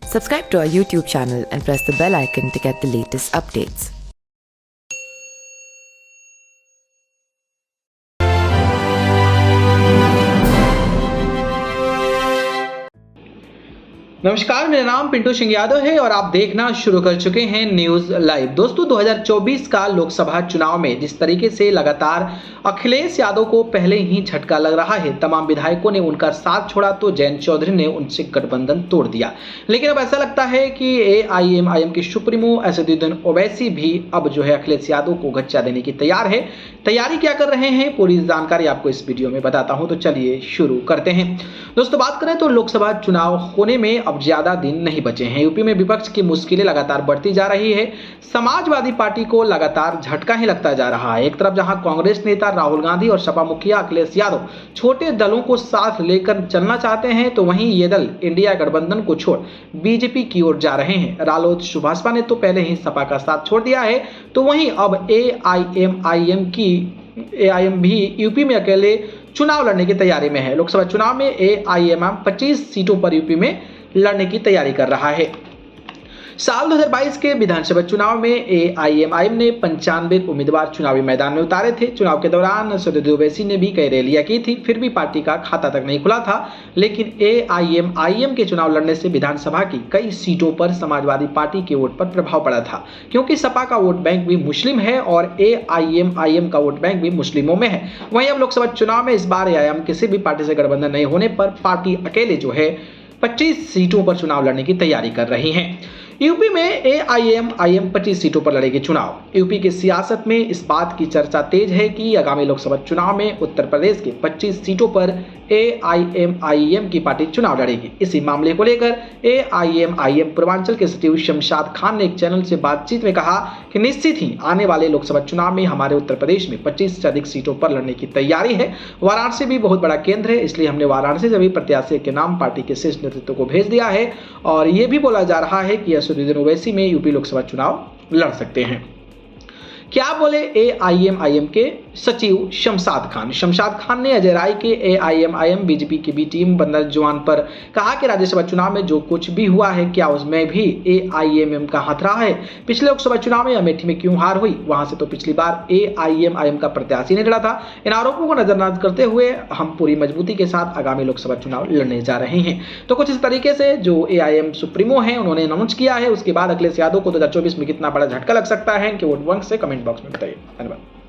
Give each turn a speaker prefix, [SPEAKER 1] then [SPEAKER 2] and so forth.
[SPEAKER 1] Subscribe to our YouTube channel and press the bell icon to get the latest updates.
[SPEAKER 2] नमस्कार, मेरा नाम पिंटू सिंह यादव है और आप देखना शुरू कर चुके हैं न्यूज लाइव। दोस्तों, 2024 का लोकसभा चुनाव में जिस तरीके से लगातार अखिलेश यादव को पहले ही झटका लग रहा है, तमाम विधायकों ने उनका साथ छोड़ा तो जयंत चौधरी ने उनसे गठबंधन तोड़ दिया। लेकिन अब ऐसा लगता है कि एआईएमआईएम के सुप्रीमो असदुद्दीन ओवैसी भी अब जो है अखिलेश यादव को गच्चा देने की तैयारी क्या कर रहे हैं, पूरी जानकारी आपको इस वीडियो में बताता हूं। तो चलिए शुरू करते हैं। दोस्तों, बात करें तो लोकसभा चुनाव होने में अब ज्यादा दिन नहीं बचे हैं। यूपी में विपक्ष की मुश्किलें लगातार बढ़ती जा रही है। समाजवादी पार्टी को लगातार झटका ही लगता जा रहा है। एक तरफ जहां कांग्रेस नेता राहुल गांधी और सपा मुखिया अखिलेश यादव छोटे दलों को साथ लेकर चलना चाहते हैं, तो वहीं ये दल इंडिया गठबंधन को छोड़ बीजेपी की ओर जा रहे हैं। रालोद सुभाषपा ने तो पहले ही सपा का साथ छोड़ दिया है, तो वहीं अब एआईएम भी यूपी में अकेले चुनाव लड़ने की तैयारी में है। लोकसभा चुनाव में एआईएमआईएम 25 सीटों पर यूपी में लड़ने की तैयारी कर रहा है। साल 2022 के विधानसभा चुनाव में एआईएमआईएम ने 95 उम्मीदवार चुनावी मैदान में उतारे थे। चुनाव के दौरान असदुद्दीन ओवैसी ने भी कई रैलियां की थी, फिर भी पार्टी का खाता तक नहीं खुला था। लेकिन एआईएमआईएम के चुनाव लड़ने से विधानसभा की कई सीटों पर समाजवादी पार्टी के वोट पर प्रभाव पड़ा था, क्योंकि सपा का वोट बैंक भी मुस्लिम है और एआईएमआईएम का वोट बैंक भी मुस्लिमों में है। वहीं अब लोकसभा चुनाव में इस बार एआईएम किसी भी पार्टी से गठबंधन नहीं होने पर पार्टी अकेले जो है 25 सीटों पर चुनाव लड़ने की तैयारी कर रही है। यूपी में एआईएमआईएम 25 सीटों पर लड़ेगी चुनाव। यूपी की सियासत में इस बात की चर्चा तेज है कि आगामी लोकसभा चुनाव में उत्तर प्रदेश के 25 सीटों पर एआईएमआईएम की पार्टी चुनाव लड़ेगी। इसी मामले को लेकर एआईएमआईएम पूर्वांचल के सचिव शमशाद खान ने एक चैनल से बातचीत में कहा कि निश्चित ही आने वाले लोकसभा चुनाव में हमारे उत्तर प्रदेश में 25 से अधिक सीटों पर लड़ने की तैयारी है। वाराणसी भी बहुत बड़ा केंद्र है, इसलिए हमने वाराणसी से भी प्रत्याशी के नाम पार्टी के शीर्ष नेतृत्व को भेज दिया है और ये भी बोला जा रहा है कि असदुद्दीन ओवैसी में यूपी लोकसभा चुनाव लड़ सकते हैं। क्या बोले एआईएमआईएम के सचिव शमशाद खान ने अजय राय के एआईएमआईएम बीजेपी की बी टीम बंदर जवान पर कहा कि राज्यसभा चुनाव में जो कुछ भी हुआ है, क्या उसमें भी एआईएमआईएम का हाथ रहा है? पिछले लोकसभा चुनाव में अमेठी में क्यों हार हुई? वहां से तो पिछली बार एआईएमआईएम का प्रत्याशी नहीं लड़ा था। इन आरोपों को नजरअंदाज करते हुए हम पूरी मजबूती के साथ आगामी लोकसभा चुनाव लड़ने जा रहे हैं। तो कुछ इस तरीके से जो एआईएम सुप्रीमो है उन्होंने अनाउंस किया है। उसके बाद अखिलेश यादव को 2024 में कितना बड़ा झटका लग सकता है, इनके वोट बैंक से कमेंट बॉक्स में बताइए। धन्यवाद।